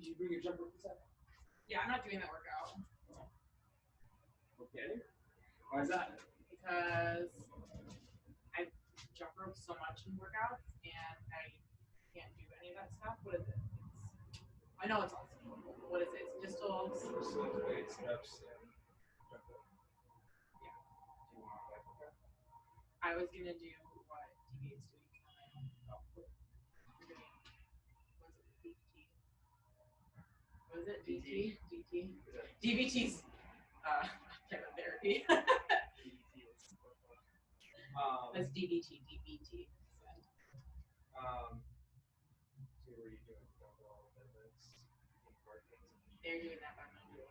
Did you bring your jump rope set? Yeah, I'm not doing that workout. Okay. Why is that? Because I jump rope so much in workouts, and I can't do any of that stuff. What is it? I know it's awesome. What is it? It's pistols. Weight steps and jump rope. Yeah. Do you want that? Okay. I was gonna do what DB is doing. Oh, we're doing. What is it? DT? DT? DBT's therapy. That's DBT. DBT. So were you doing dumbbell deadlifts? They're doing that by my doing.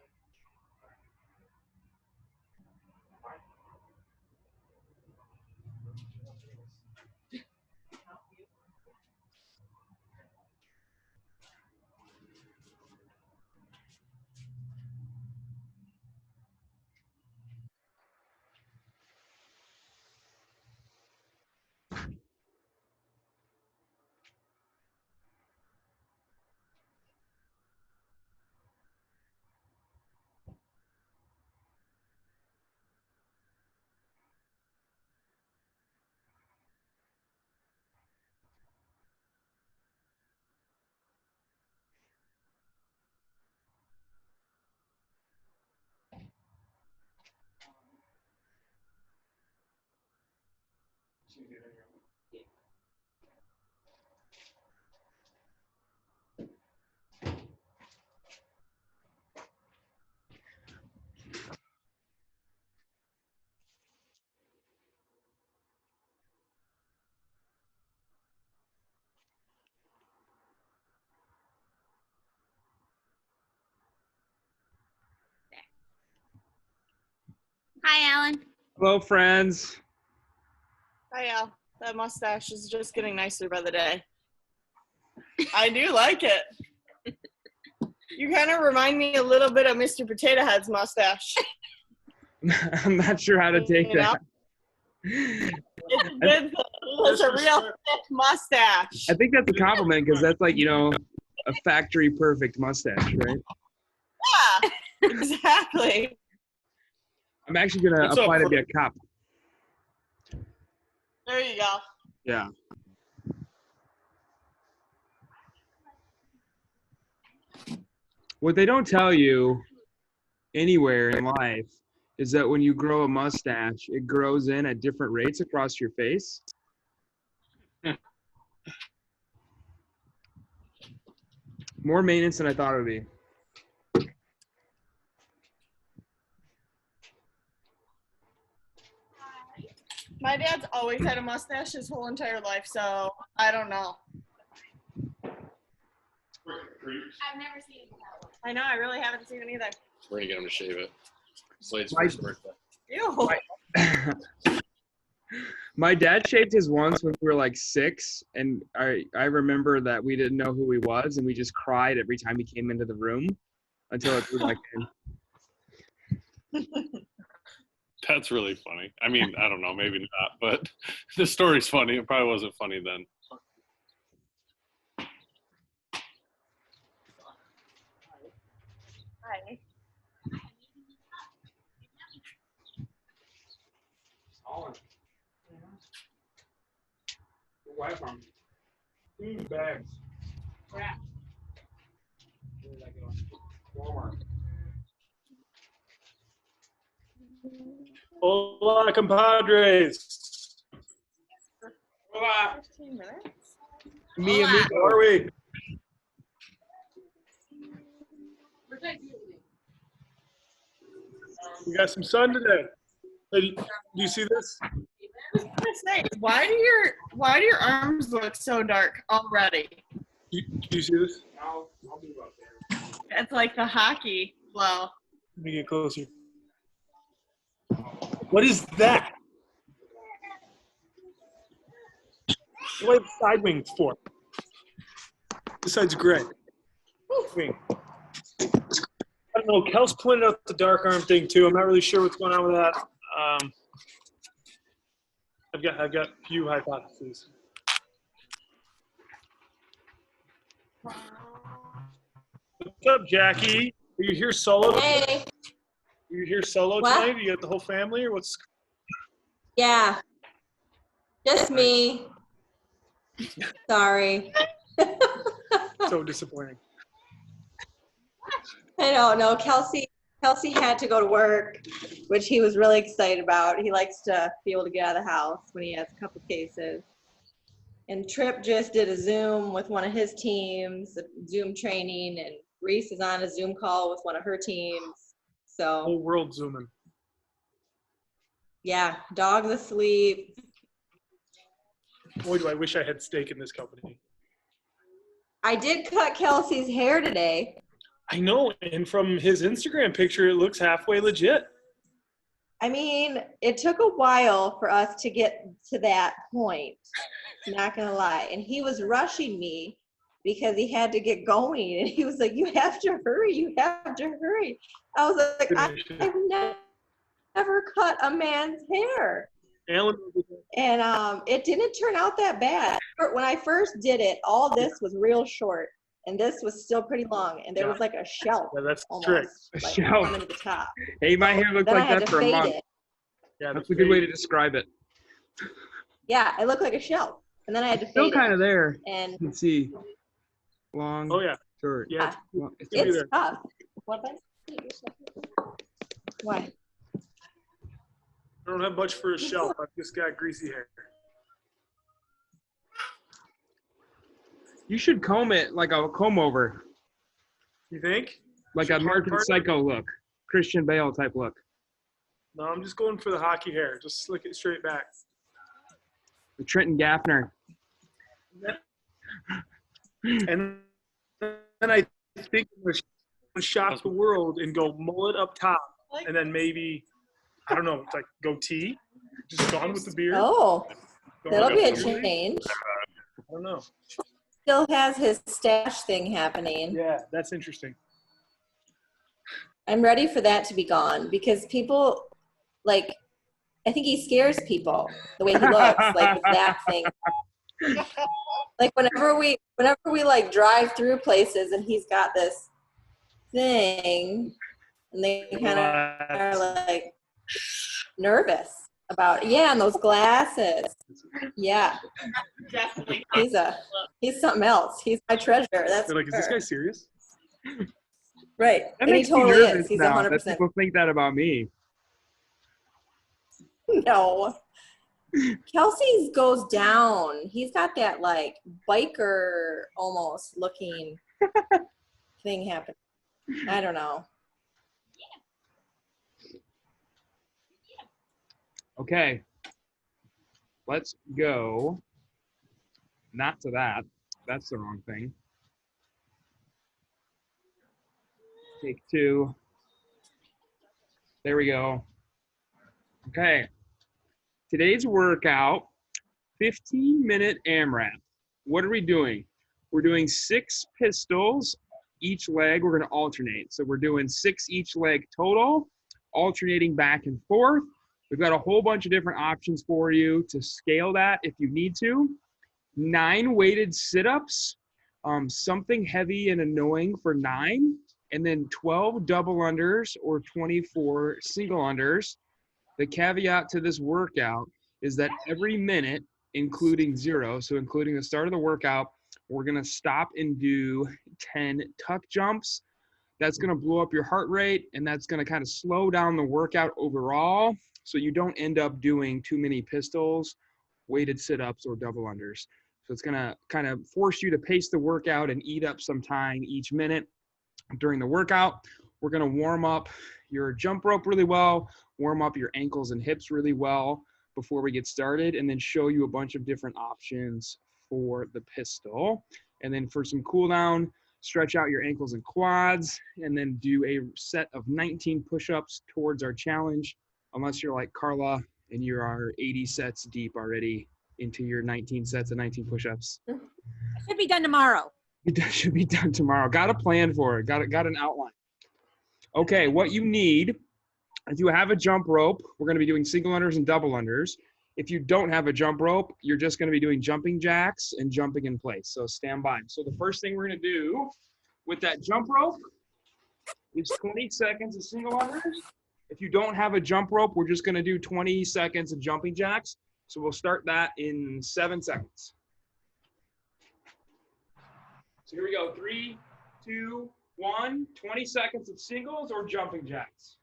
Hi, Alan. Hello, friends. Hi, Al. That mustache is just getting nicer by the day. I do like it. You kind of remind me a little bit of Mr. Potato Head's mustache. I'm not sure how to take that. It's a good thing. It's a real thick mustache. I think that's a compliment because that's like, a factory perfect mustache, right? Yeah, exactly. I'm actually going to apply to be a cop. There you go. Yeah. What they don't tell you anywhere in life is that when you grow a mustache, it grows in at different rates across your face. More maintenance than I thought it would be. My dad's always had a mustache his whole entire life, so I don't know. I've never seen it. I know, I really haven't seen it either. We're gonna get him to shave it. Slade's first birthday. Ew. My dad shaved his once when we were like 6, and I remember that we didn't know who he was, and we just cried every time he came into the room until it grew back in. That's really funny. I mean, I don't know, maybe not, but the story's funny. It probably wasn't funny then. Hi. Where from? Bags. Yeah. Walmart. Hola, compadres. Hola. 15 minutes? Me and How are we? We got some sun today. Hey, do you see this? I was gonna say, why do your arms look so dark already? Do you see this? I'll be up there. It's like the hockey glow. Let me get closer. What is that? What are the side wings for? This side's gray. Wing. I don't know. Kels pointed out the dark arm thing too. I'm not really sure what's going on with that. I've got a few hypotheses. What's up, Jackie? Are you here solo? Hey, You here solo What? tonight? You got the whole family, or what's? yeah, just me. Sorry. So disappointing. I don't know. Kelsey had to go to work, which he was really excited about. He likes to be able to get out of the house when he has a couple cases. And Tripp just did a Zoom with one of his teams, a Zoom training, and Reese is on a Zoom call with one of her teams. So, Whole world zooming. yeah, dog's asleep. Boy, do I wish I had stake in this company. I did cut Kelsey's hair today. I know, and from his Instagram picture, it looks halfway legit. I mean, it took a while for us to get to that point, not gonna lie. And he was rushing me because he had to get going. And he was like, you have to hurry, you have to hurry. I was like, I've never cut a man's hair. Alan, And it didn't turn out that bad. When I first did it, all this was real short. And this was still pretty long. And there was like a shelf. yeah, that's the almost, trick. A like shelf. coming to the top. Hey, my hair looked Then I like had that to for a fade month. it. Yeah, That's a good way to describe it. Yeah, it looked like a shelf. And then I had to Still fade kind it. of there. And You can see long, Oh yeah, short. yeah. Well, it's Give me it's there. tough. What Why? I don't have much for a shelf. I've just got greasy hair. You should comb it like a comb over, You think? like Should a American part- Psycho look, Christian Bale type look. No, I'm just going for the hockey hair. Just slick it straight back. The Trenton Gaffner. And then I think I'm going to shock the world and go mullet up top, and then maybe, I don't know, like goatee, just gone with the beard. Oh, Go that'll like be a beard. change. I don't know. Still has his stash thing happening. Yeah, that's interesting. I'm ready for that to be gone because people, like, I think he scares people the way he looks, like with that thing. Like whenever we like drive through places and he's got this thing, and they kind of are like nervous about it. Yeah, and those glasses. Yeah, Definitely. he's something else. He's my treasure. That's They're like, is this for guy sure. serious? Right. That And he makes me totally nervous is. He's now that 100%. people think that about me. No. Kelsey's goes down. He's got that like biker almost looking thing happening. I don't know. Okay. Let's go. Not to that. That's the wrong thing. Take two. There we go. Okay. Today's workout, 15-minute AMRAP. What are we doing? We're doing 6 pistols each leg. We're going to alternate. So we're doing 6 each leg total, alternating back and forth. We've got a whole bunch of different options for you to scale that if you need to. 9 weighted sit-ups, something heavy and annoying for 9, and then 12 double unders or 24 single unders. The caveat to this workout is that every minute, including 0, so including the start of the workout, we're going to stop and do 10 tuck jumps. That's going to blow up your heart rate, and that's going to kind of slow down the workout overall, so you don't end up doing too many pistols, weighted sit-ups, or double unders. So it's going to kind of force you to pace the workout and eat up some time each minute during the workout. We're going to warm up your jump rope really well, warm up your ankles and hips really well before we get started, and then show you a bunch of different options for the pistol. And then for some cool down, stretch out your ankles and quads, and then do a set of 19 push-ups towards our challenge, unless you're like Carla and you are 80 sets deep already into your 19 sets of 19 push-ups. It should be done tomorrow. It should be done tomorrow. Got a plan for it. Got an outline. Okay, what you need, if you have a jump rope, we're going to be doing single unders and double unders. If you don't have a jump rope, you're just going to be doing jumping jacks and jumping in place. So stand by. So the first thing we're going to do, with that jump rope is 20 seconds of single unders. If you don't have a jump rope, we're just gonna do 20 seconds of jumping jacks. So we'll start that in 7 seconds. So here we go, 3, 2, 1, 20 seconds of singles or jumping jacks.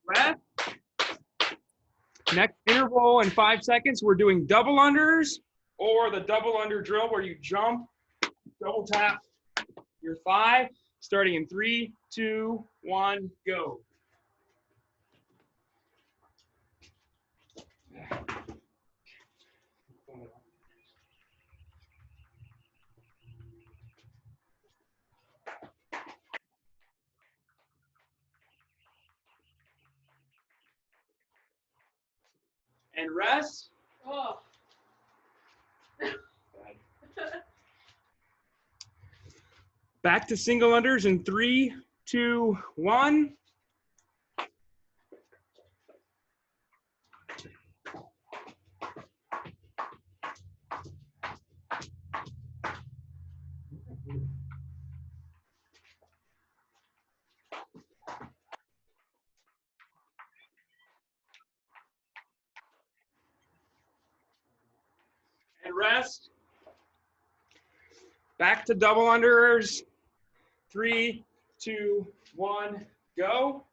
Rest. Next interval in 5 seconds, we're doing double unders or the double under drill where you jump, double tap your thigh, starting in 3, 2, 1, go. And rest. Oh. Back to single unders in 3, 2, 1. And rest. Back to double unders. 3, 2, 1, go.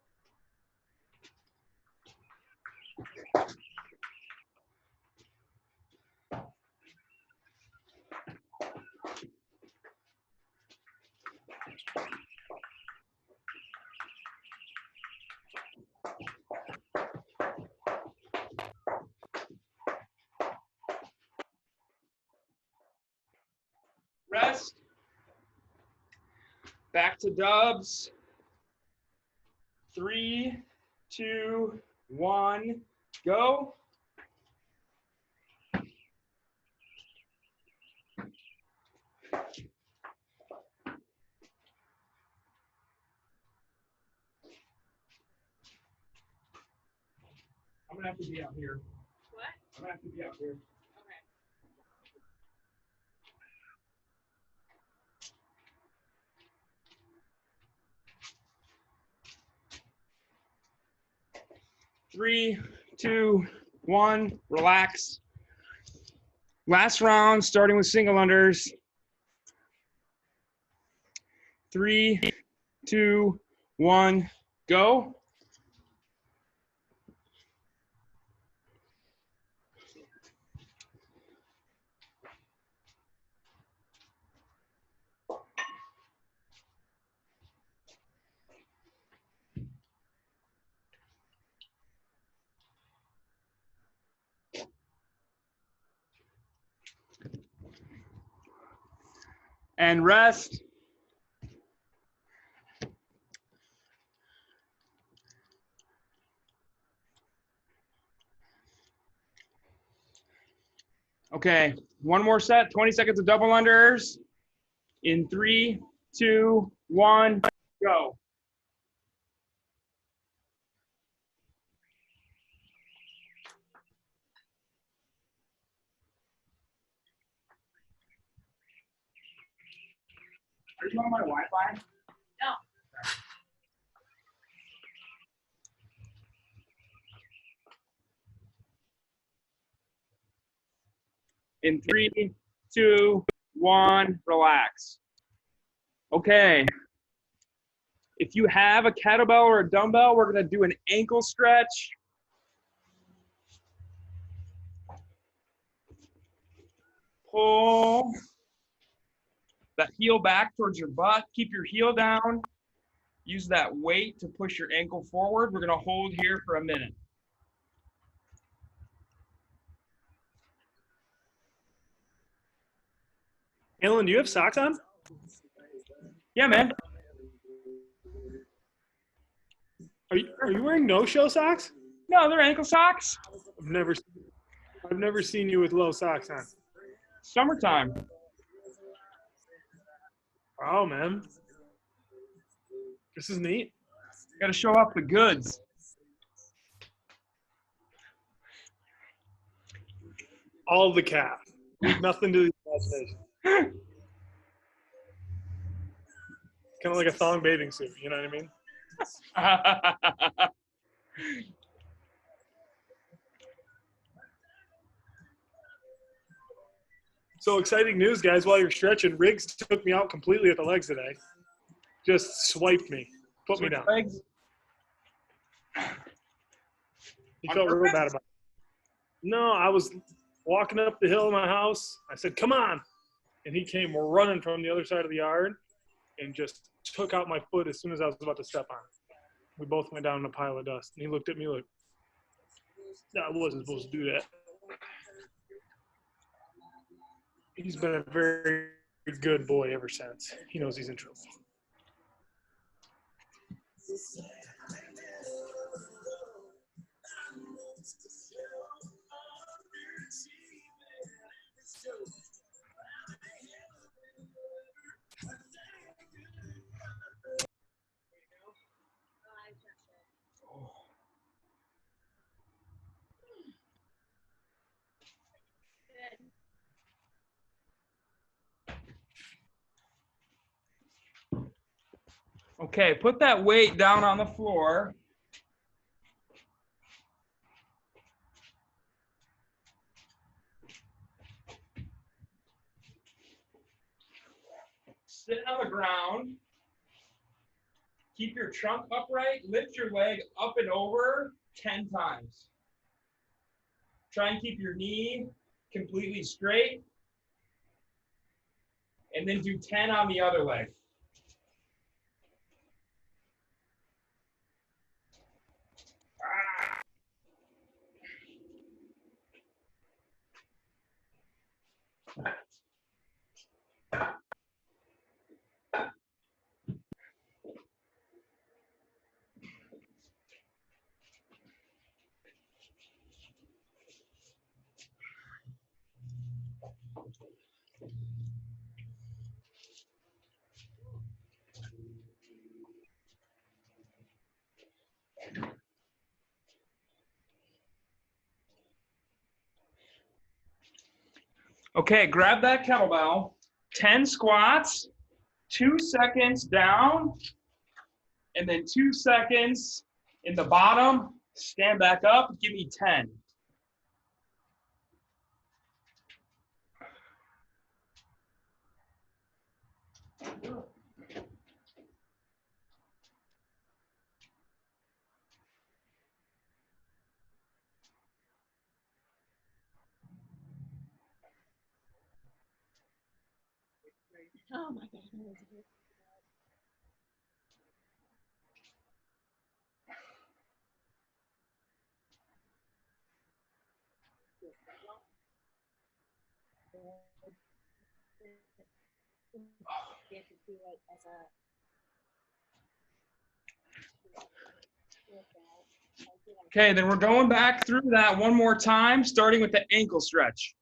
Rest. Back to dubs. 3, 2, 1, go. I'm gonna have to be out here. What? I'm gonna have to be out here. Okay. Three, 2, 1, relax. Last round, starting with single unders. 3, 2, 1, go. And rest. Okay, one more set, 20 seconds of double unders. In 3, 2, 1, go. Are you on my Wi-Fi? No. In 3, 2, 1, relax. Okay. If you have a kettlebell or a dumbbell, we're gonna do an ankle stretch. Pull that heel back towards your butt. Keep your heel down. Use that weight to push your ankle forward. We're gonna hold here for a minute. Alan, do you have socks on? Yeah, man. Are you wearing no-show socks? No, they're ankle socks. I've never seen you with low socks on. Summertime. Wow, man. This is neat. Got to show off the goods. All the calf. Leave nothing to the imagination. Kind of like a thong bathing suit, you know what I mean? So exciting news, guys. While you're stretching, Riggs took me out completely at the legs today. Just swiped me. Put me down. Legs. He On felt real purpose? bad about it. No, I was walking up the hill of my house. I said, come on. And he came running from the other side of the yard and just took out my foot as soon as I was about to step on. We both went down in a pile of dust. And he looked at me like, I wasn't supposed to do that. He's been a very good boy ever since. He knows he's in trouble. Okay, put that weight down on the floor. Sit on the ground. Keep your trunk upright. Lift your leg up and over 10 times. Try and keep your knee completely straight. And then do 10 on the other leg. Okay, grab that kettlebell. 10 squats, 2 seconds down, and then 2 seconds in the bottom. Stand back up, give me 10. Oh my God. Okay, then we're going back through that one more time, starting with the ankle stretch.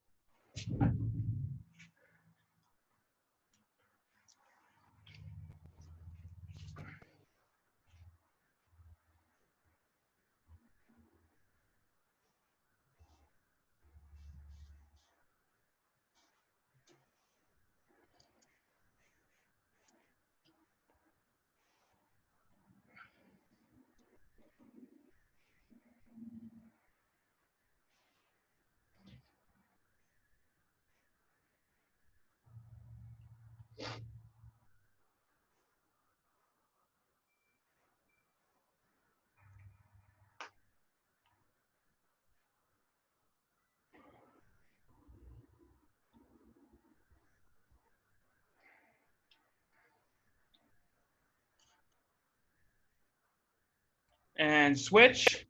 And switch.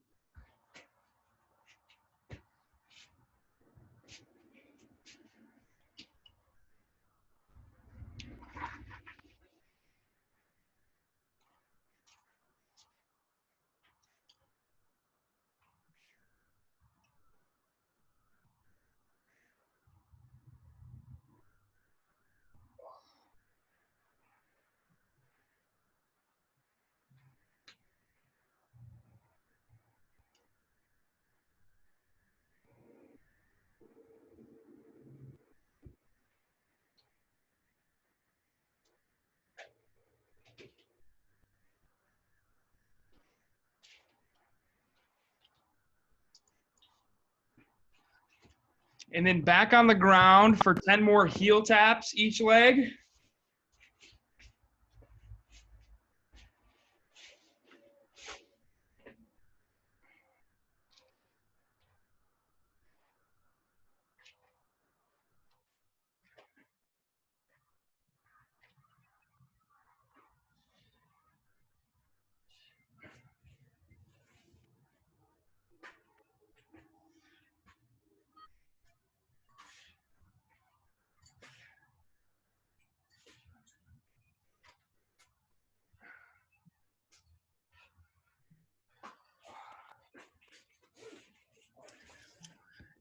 And then back on the ground for 10 more heel taps each leg.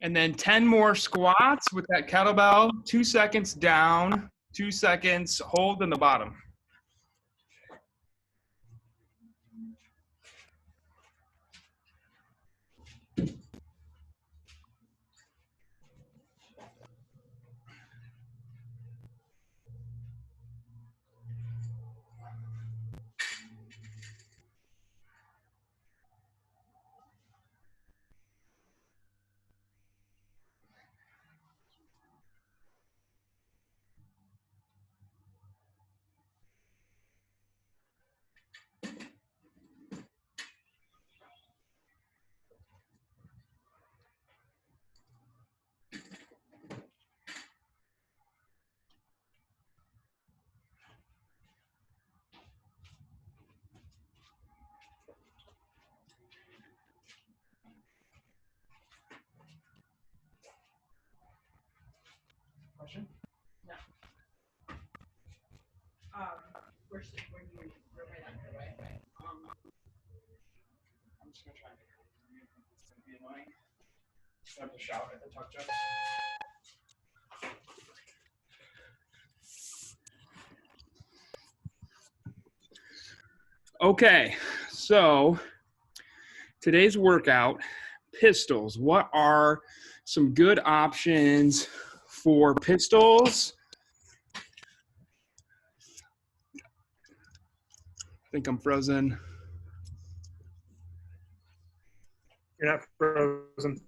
And then 10 more squats with that kettlebell, 2 seconds down, 2 seconds hold in the bottom. Question? No. Where do you right under the way? I'm just gonna try and make it. It's gonna be annoying. I have to shout at the tuck jump. Okay, so today's workout, pistols. What are some good options for pistols? I think I'm frozen. You're not frozen.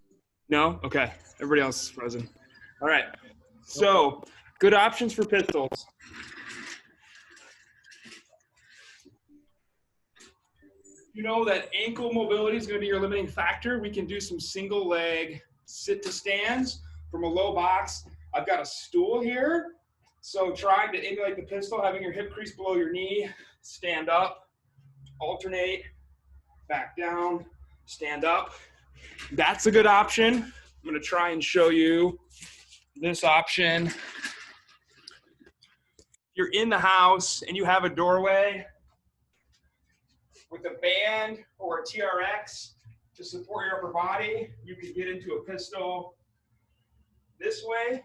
No? Okay. Everybody else is frozen. All right. So, good options for pistols. You know that ankle mobility is going to be your limiting factor. We can do some single leg sit to stands from a low box. I've got a stool here. So trying to emulate the pistol, having your hip crease below your knee, stand up, alternate, back down, stand up. That's a good option. I'm going to try and show you this option. If you're in the house and you have a doorway with a band or a TRX to support your upper body, you can get into a pistol this way,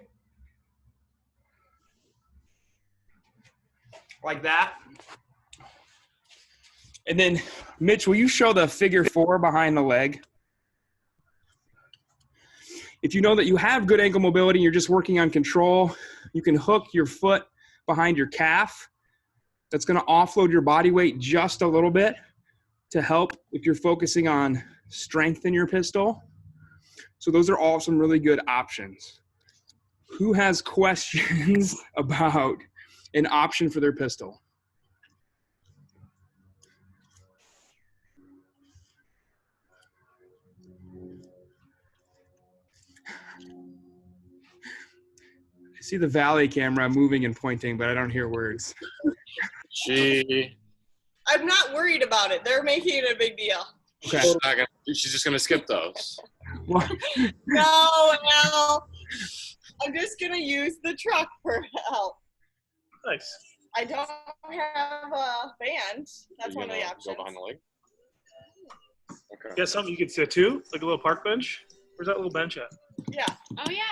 like that. And then, Mitch, will you show the figure 4 behind the leg? If you know that you have good ankle mobility and you're just working on control, you can hook your foot behind your calf. That's going to offload your body weight just a little bit to help if you're focusing on strength in your pistol. So those are all some really good options. Who has questions about an option for their pistol? I see the Valley camera moving and pointing, but I don't hear words. I'm not worried about it. They're making it a big deal. Okay. She's just gonna skip those. Well, No, Al. I'm just going to use the truck for help. Nice. I don't have a band. That's one of the Go options. behind the leg. Okay. You got something you could sit to, like a little park bench? Where's that little bench at? Yeah. Oh yeah.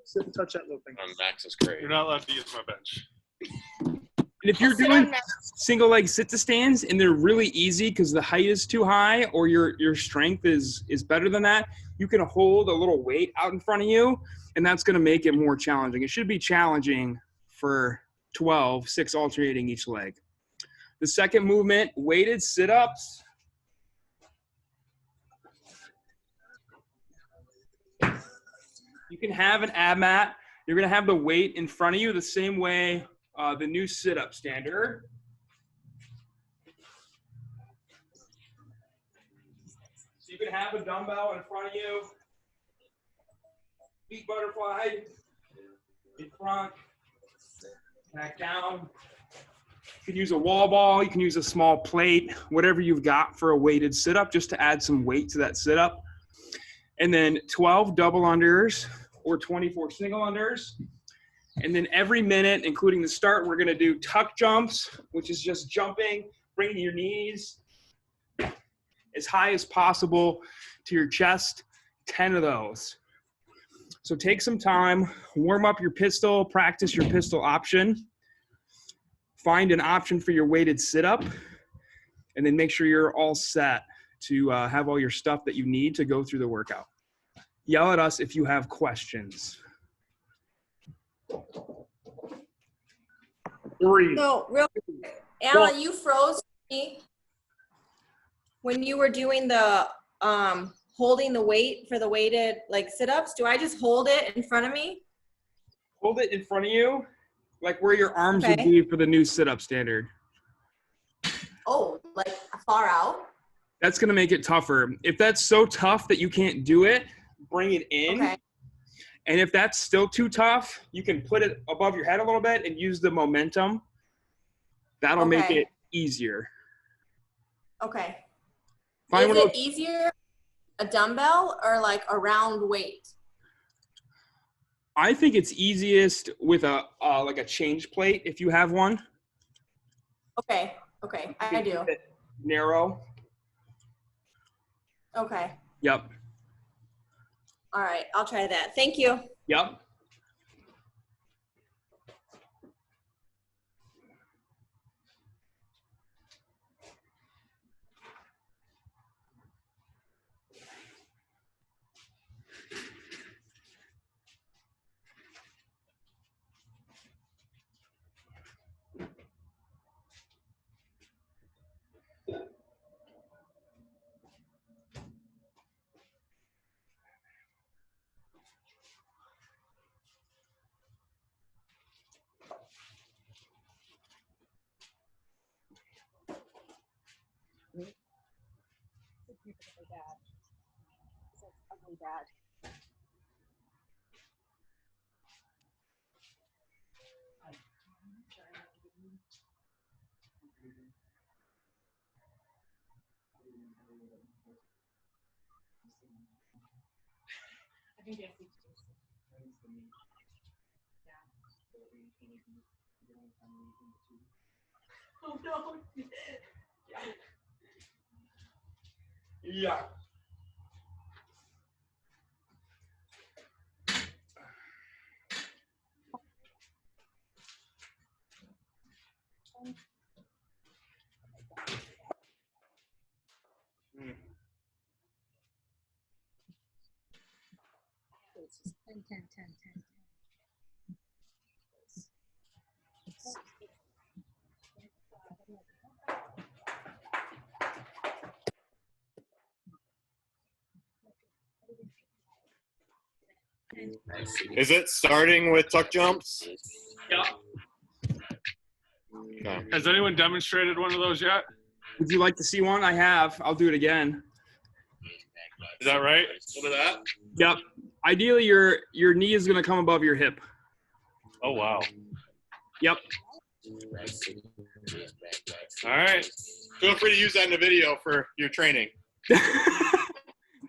Sit and touch that little thing. Max is great. You're not allowed to use my bench. and if you're I'll sit on doing that. single leg sit to stands and they're really easy because the height is too high or your strength is better than that, you can hold a little weight out in front of you, and that's going to make it more challenging. It should be challenging for 12, 6 alternating each leg. The second movement, weighted sit-ups. You can have an ab mat. You're going to have the weight in front of you the same way the new sit-up standard. So you can have a dumbbell in front of you. Feet butterfly in front, back down. You can use a wall ball. You can use a small plate, whatever you've got for a weighted sit-up, just to add some weight to that sit-up. And then 12 double unders or 24 single unders. And then every minute, including the start, we're going to do tuck jumps, which is just jumping, bringing your knees as high as possible to your chest, 10 of those. So take some time, warm up your pistol, practice your pistol option, find an option for your weighted sit-up, and then make sure you're all set to have all your stuff that you need to go through the workout. Yell at us if you have questions. 3. So, real quick, Alan, you froze me when you were doing the holding the weight for the weighted like sit-ups. Do I just hold it in front of me? Hold it in front of you, like where your arms would be for the new sit-up standard. Oh, like far out? That's going to make it tougher. If that's so tough that you can't do it, bring it in. Okay. And if that's still too tough, you can put it above your head a little bit and use the momentum. That'll make it easier. Okay. Is it easier a dumbbell or like a round weight? I think it's easiest with a like a change plate if you have one. Okay, I do. Narrow. Okay. Yep. All right, I'll try that. Thank you. Yep. I think yes, we do. Yeah. Oh no. Yeah. It's just 10, 10, 10, 10. Is it starting with tuck jumps? Yep. No. Has anyone demonstrated one of those yet? Would you like to see one? I have. I'll do it again. Is that right? What of that? Yep. Ideally, your knee is going to come above your hip. Oh, wow. Yep. All right. Feel free to use that in the video for your training.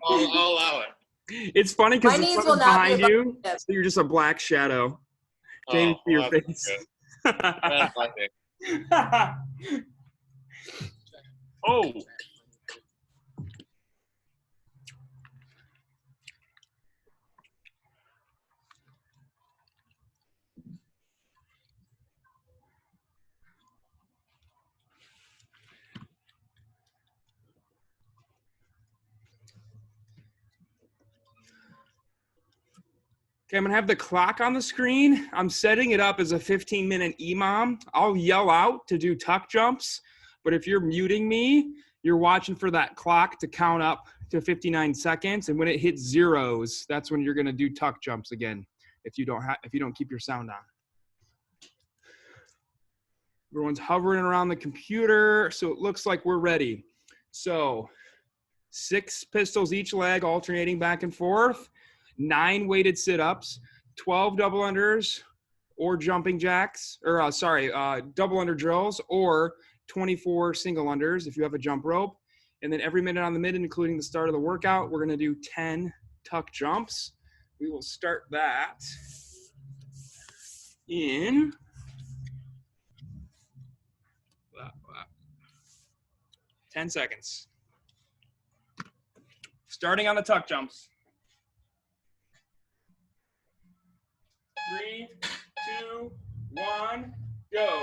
I'll allow it. It's funny because My it's knees will not behind be above you, my hip. so you're just a black shadow. Can't see your that's face. good. That's my thing. Oh. Okay, I'm gonna have the clock on the screen. I'm setting it up as a 15-minute EMOM. I'll yell out to do tuck jumps, but if you're muting me, you're watching for that clock to count up to 59 seconds. And when it hits zeros, that's when you're going to do tuck jumps again. If you don't keep your sound on. Everyone's hovering around the computer, so it looks like we're ready. So 6 pistols each leg, alternating back and forth, 9 weighted sit-ups, 12 double unders or jumping jacks, or double under drills, or 24 single unders if you have a jump rope. And then every minute on the mid, including the start of the workout, we're gonna do 10 tuck jumps. We will start that in 10 seconds. Starting on the tuck jumps. 3, 2, 1, go.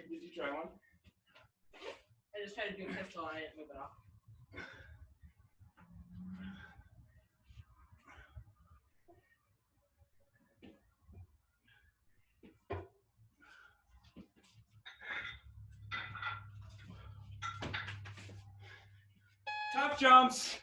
Did you try one? I just tried to do a pistol and I didn't move it off. Tuck jumps.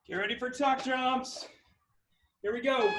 Get ready for tuck jumps. Here we go.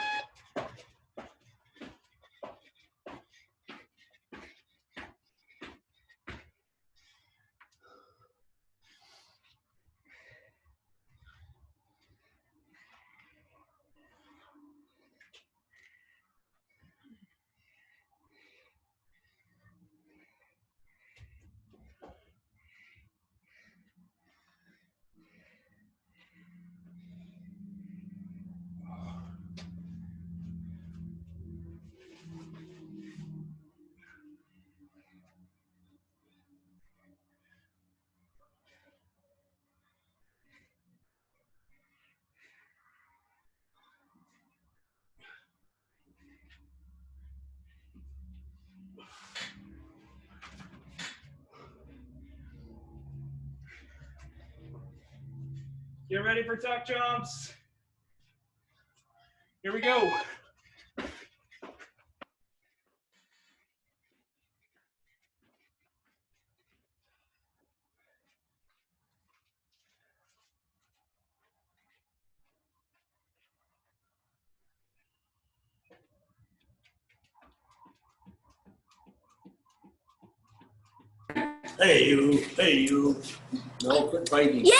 Get ready for tuck jumps. Here we go. Hey you. No, quit biting. Yay!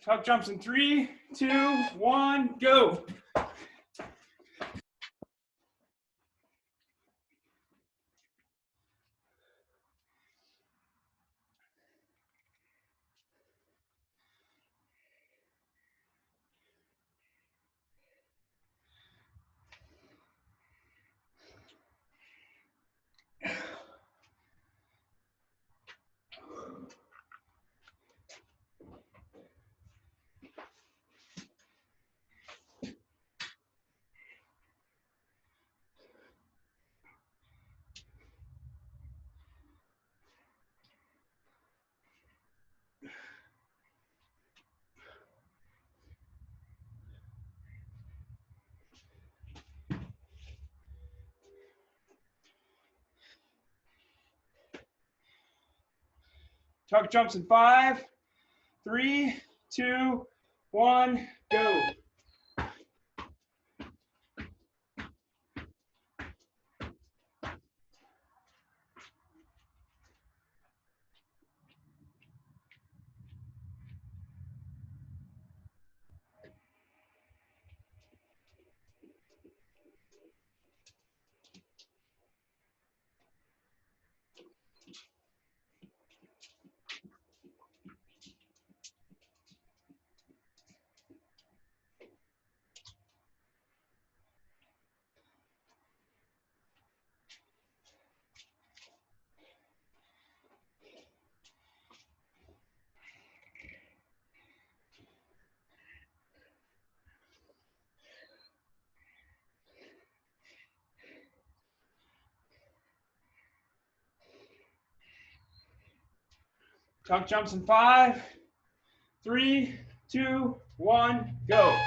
Tuck jumps in 3, 2, 1, go. Tuck jumps in 5, 3, 2, 1, go. Tuck jumps in 5, 3, 2, 1, go.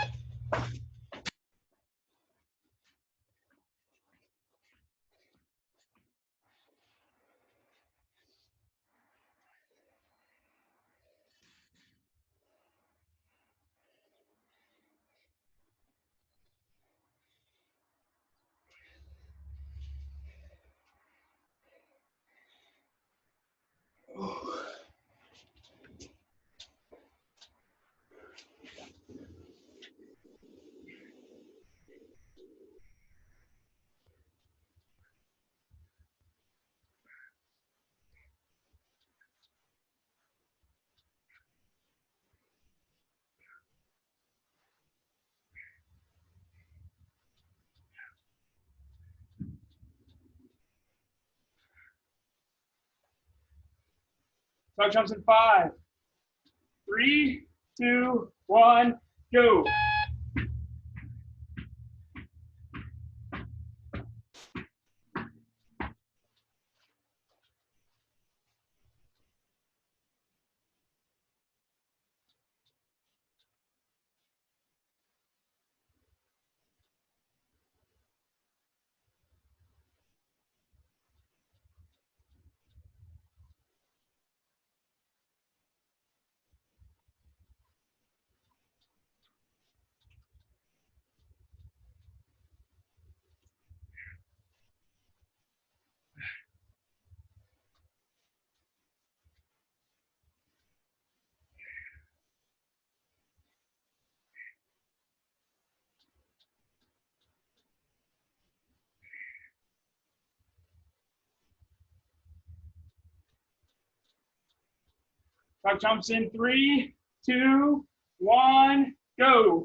Tuck jumps in 5, 3, 2, 1, go. Tuck jumps in 3, 2, 1, go.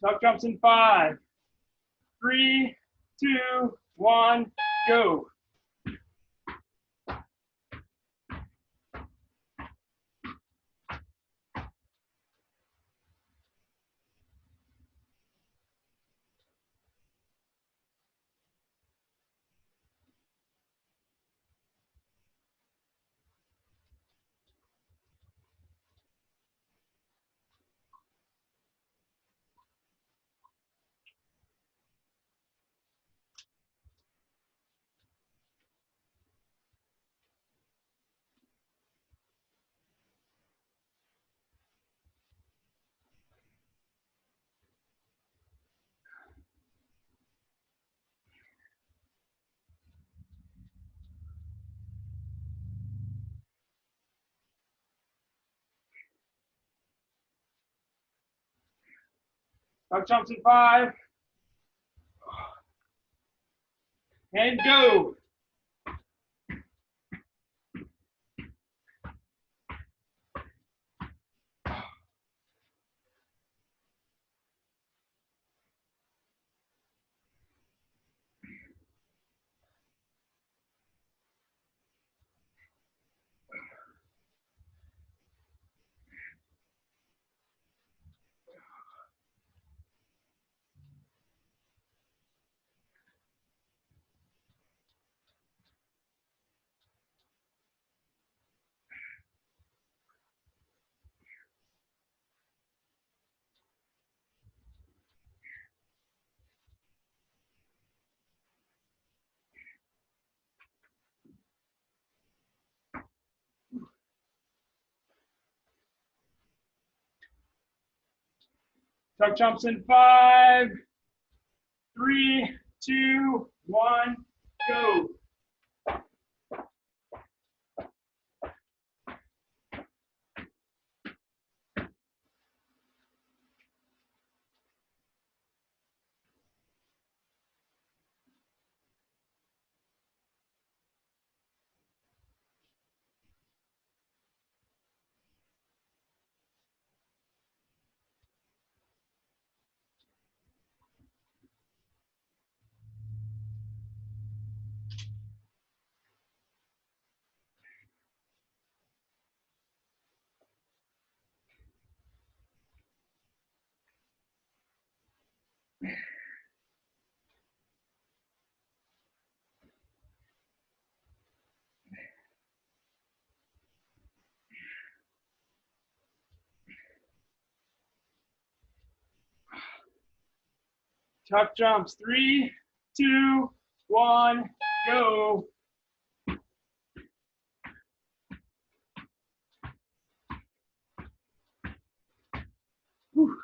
Tuck jumps in 5, 3, 2, 1, go. Tuck jumps in 5. And go. Tuck jumps in 5, 3, 2, 1, go. Tuck jumps 3, 2, 1, go. Whew.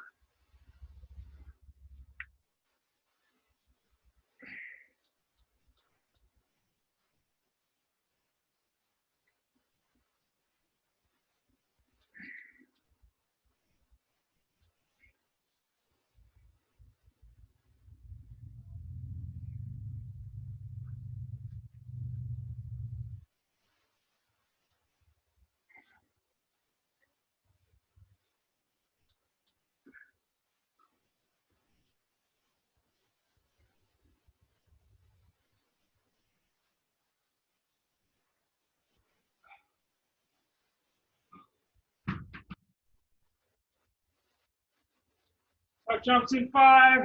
Tuck jumps in 5,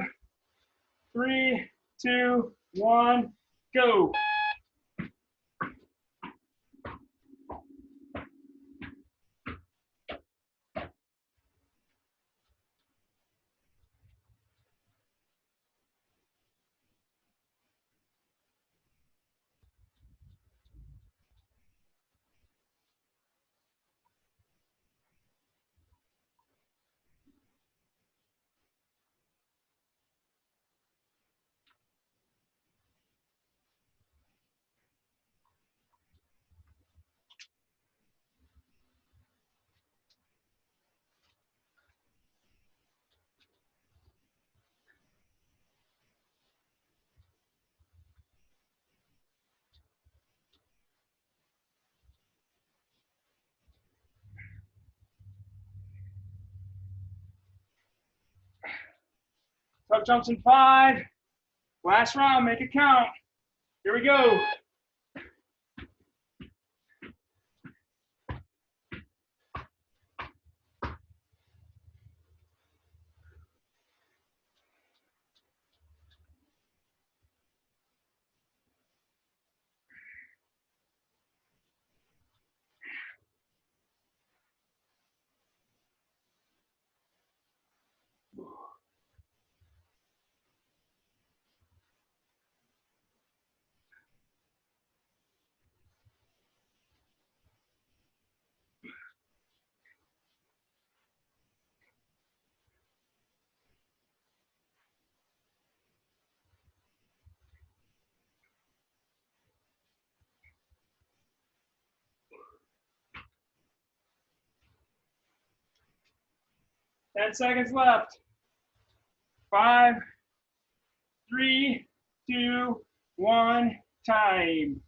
3, 2, 1, go. 12 jumps in 5. Last round, make it count. Here we go. Ten seconds left. 5, 3, 2, 1, time.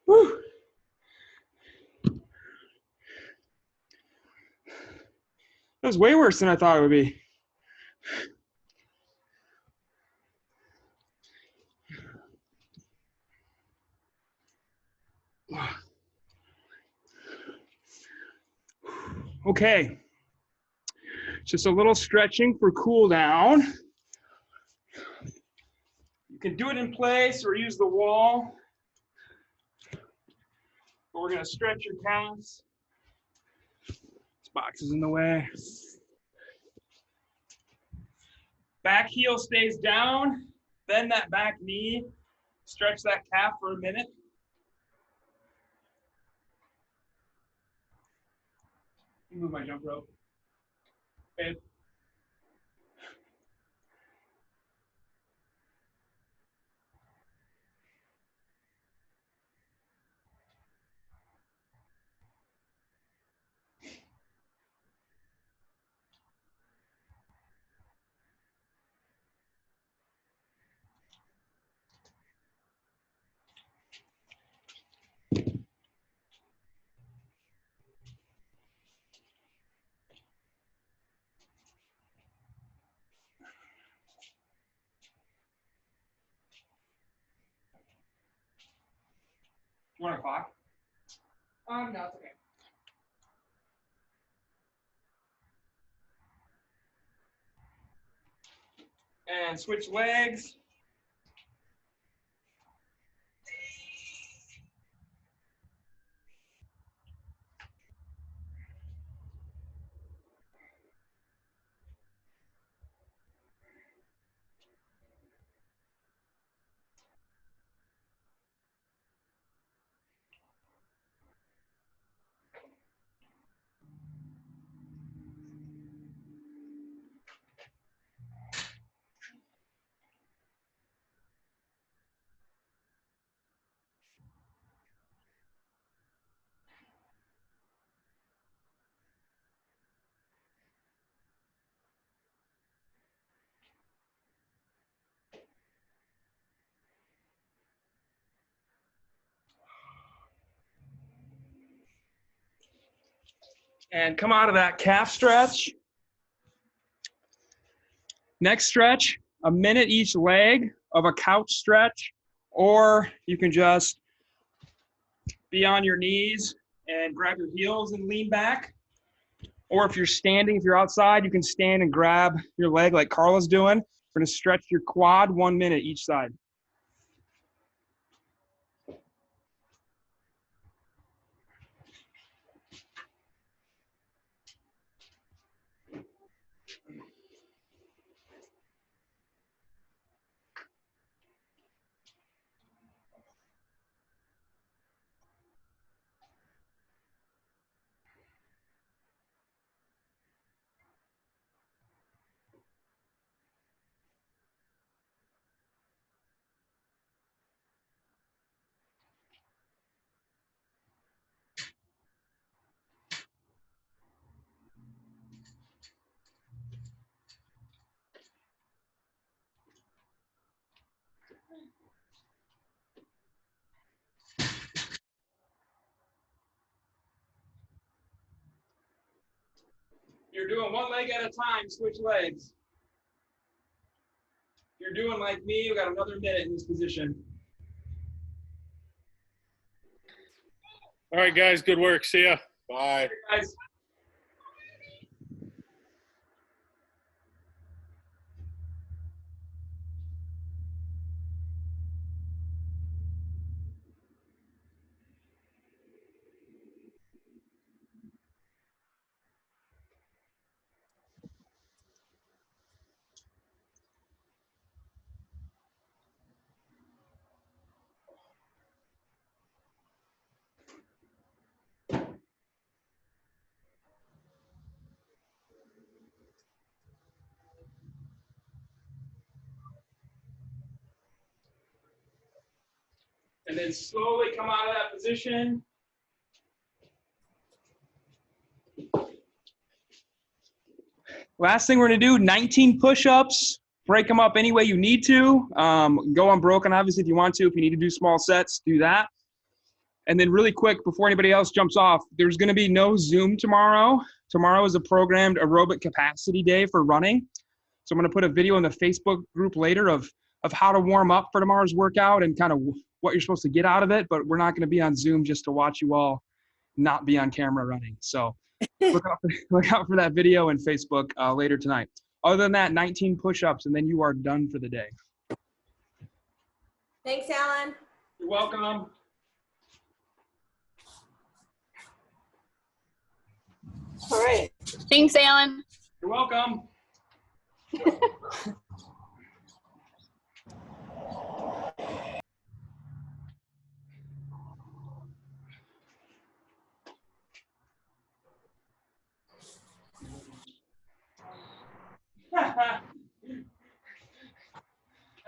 Whew. That was way worse than I thought it would be. Okay. Just a little stretching for cool down. You can do it in place or use the wall. But we're going to stretch your calves. This box is in the way. Back heel stays down. Bend that back knee. Stretch that calf for a minute. Move my jump rope. Okay. You want a clock? No, it's okay. And switch legs. And come out of that calf stretch. Next stretch, a minute each leg of a couch stretch, or you can just be on your knees and grab your heels and lean back. Or if you're standing, if you're outside, you can stand and grab your leg like Carla's doing. We're gonna stretch your quad 1 minute each side. You're doing one leg at a time, switch legs. If you're doing like me, we got another minute in this position. All right, guys. Good work. See ya. Bye. Hey, guys. And then slowly come out of that position. Last thing we're gonna do, 19 push-ups. Break them up any way you need to. Go unbroken, obviously, if you want to. If you need to do small sets, do that. And then really quick, before anybody else jumps off, there's gonna be no Zoom tomorrow. Tomorrow is a programmed aerobic capacity day for running. So I'm gonna put a video in the Facebook group later of how to warm up for tomorrow's workout and kind of what you're supposed to get out of it. But we're not gonna be on Zoom just to watch you all not be on camera running. So look out for that video in Facebook later tonight. Other than that, 19 push-ups, and then you are done for the day. Thanks, Alan. You're welcome. All right. Thanks, Alan. You're welcome.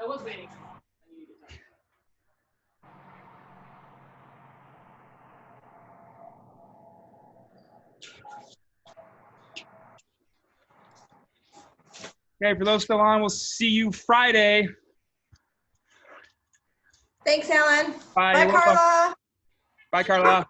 I was waiting. Okay, for those still on, we'll see you Friday. Thanks, Alan. Bye. Bye, You're welcome. Carla. Bye, Carla.